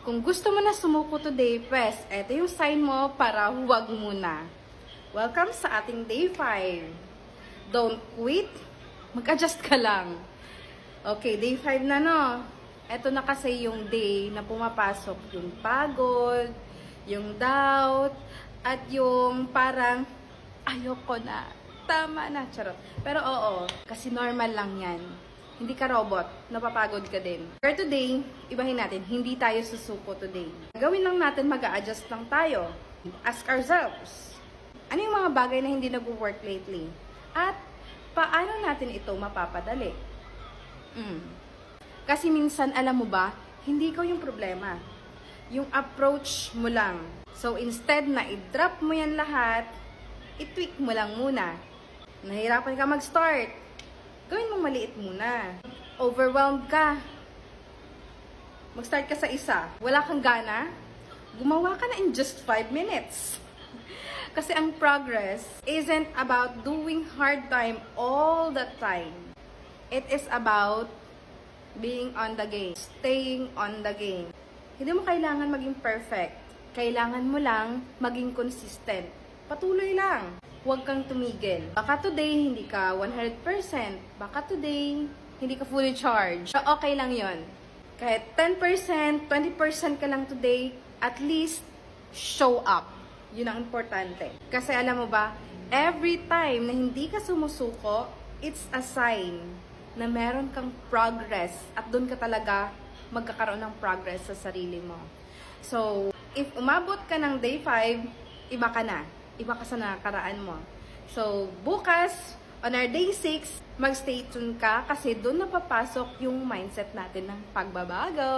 Kung gusto mo na sumuko today, pwes, eto yung sign mo para huwag muna. Welcome sa ating day 5. Don't quit. Mag-adjust ka lang. Okay, day 5 na no. Eto na kasi yung day na pumapasok yung pagod, yung doubt, at yung parang ayoko na. Tama na, charot. Pero oo, kasi normal lang yan. Hindi ka robot, napapagod ka din. For today, ibahin natin, hindi tayo susuko today. Gawin lang natin, mag-a-adjust lang tayo. Ask ourselves, ano yung mga bagay na hindi nag-work lately? At paano natin ito mapapadali? Kasi minsan, alam mo ba, hindi ko yung problema. Yung approach mo lang. So instead na i-drop mo yan lahat, i-tweak mo lang muna. Nahirapan ka mag-start. Gawin mo maliit muna. Overwhelmed ka. Mag-start ka sa isa. Wala kang gana? Gumawa ka na in just 5 minutes. Kasi ang progress isn't about doing hard time all the time. It is about being on the game. Staying on the game. Hindi mo kailangan maging perfect. Kailangan mo lang maging consistent. Patuloy lang. Huwag kang tumigil. Baka today, hindi ka 100%. Baka today, hindi ka fully charged. So, okay lang yon. Kahit 10%, 20% ka lang today, at least, show up. Yun ang importante. Kasi alam mo ba, every time na hindi ka sumusuko, it's a sign na meron kang progress. At doon ka talaga magkakaroon ng progress sa sarili mo. So, if umabot ka ng day 5, iba ka na. Iba ka sa nakaraan mo. So, bukas, on our day 6, mag-stay tuned ka kasi doon napapasok yung mindset natin ng pagbabago.